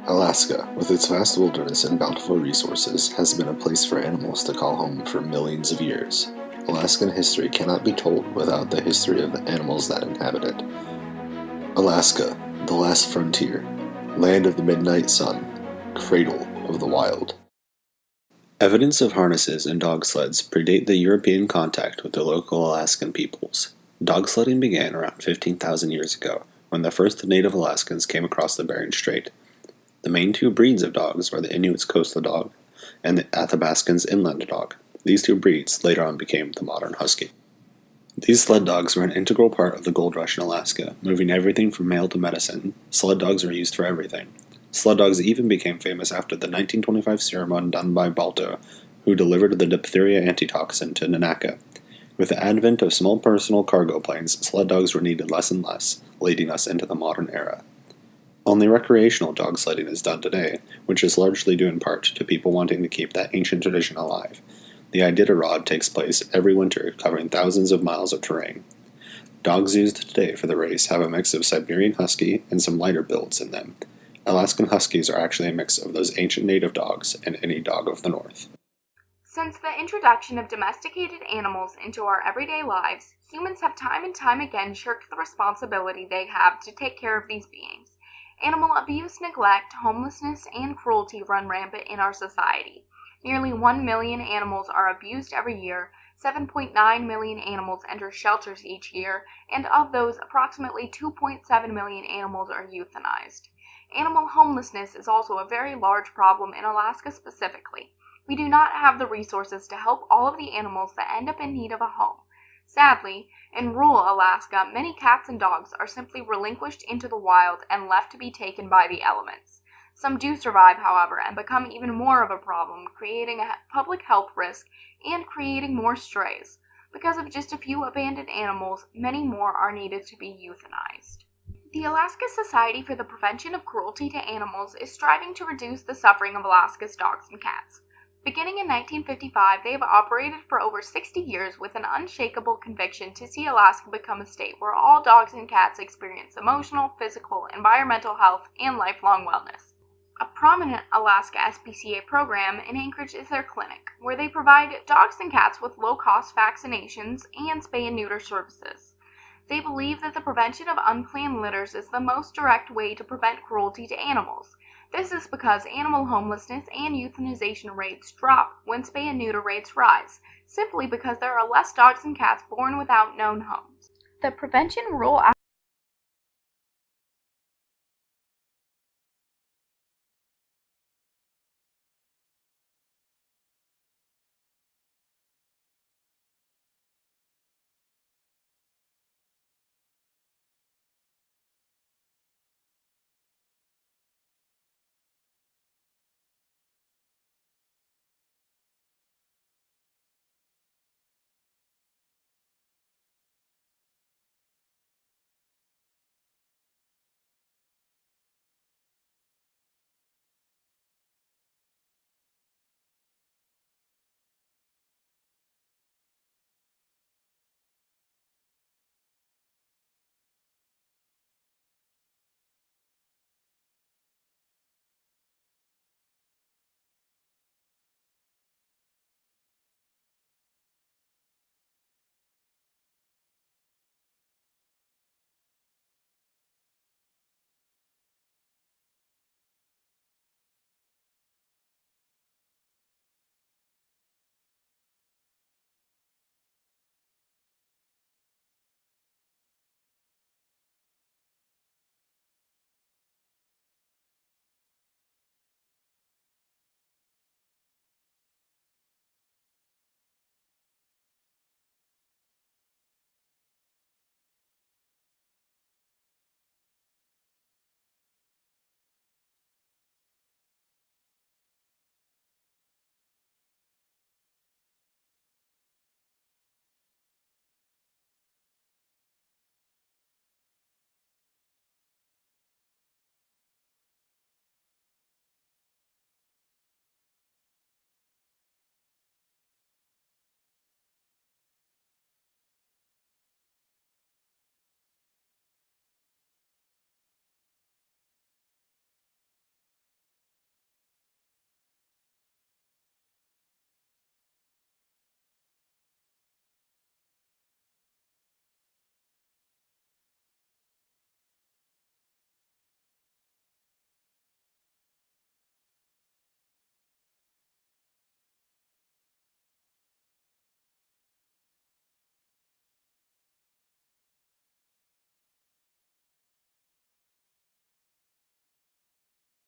Alaska, with its vast wilderness and bountiful resources, has been a place for animals to call home for millions of years. Alaskan history cannot be told without the history of the animals that inhabit it. Alaska, the last frontier, land of the midnight sun, cradle of the wild. Evidence of harnesses and dog sleds predate the European contact with the local Alaskan peoples. Dog sledding began around 15,000 years ago, when the first native Alaskans came across the Bering Strait. The main two breeds of dogs were the Inuits' coastal dog and the Athabascans' inland dog. These two breeds later on became the modern husky. These sled dogs were an integral part of the gold rush in Alaska, moving everything from mail to medicine. Sled dogs were used for everything. Sled dogs even became famous after the 1925 serum done by Balto, who delivered the diphtheria antitoxin to Nanaka. With the advent of small personal cargo planes, sled dogs were needed less and less, leading us into the modern era. Only recreational dog sledding is done today, which is largely due in part to people wanting to keep that ancient tradition alive. The Iditarod takes place every winter, covering thousands of miles of terrain. Dogs used today for the race have a mix of Siberian Husky and some lighter builds in them. Alaskan Huskies are actually a mix of those ancient native dogs and any dog of the north. Since the introduction of domesticated animals into our everyday lives, humans have time and time again shirked the responsibility they have to take care of these beings. Animal abuse, neglect, homelessness, and cruelty run rampant in our society. Nearly 1 million animals are abused every year, 7.9 million animals enter shelters each year, and of those, approximately 2.7 million animals are euthanized. Animal homelessness is also a very large problem in Alaska specifically. We do not have the resources to help all of the animals that end up in need of a home. Sadly, in rural Alaska, many cats and dogs are simply relinquished into the wild and left to be taken by the elements. Some do survive, however, and become even more of a problem, creating a public health risk and creating more strays. Because of just a few abandoned animals, many more are needed to be euthanized. The Alaska Society for the Prevention of Cruelty to Animals is striving to reduce the suffering of Alaska's dogs and cats. Beginning in 1955, they have operated for over 60 years with an unshakable conviction to see Alaska become a state where all dogs and cats experience emotional, physical, environmental health, and lifelong wellness. A prominent Alaska SPCA program in Anchorage is their clinic, where they provide dogs and cats with low-cost vaccinations and spay and neuter services. They believe that the prevention of unplanned litters is the most direct way to prevent cruelty to animals. This is because animal homelessness and euthanization rates drop when spay and neuter rates rise, simply because there are less dogs and cats born without known homes. The Prevention Rural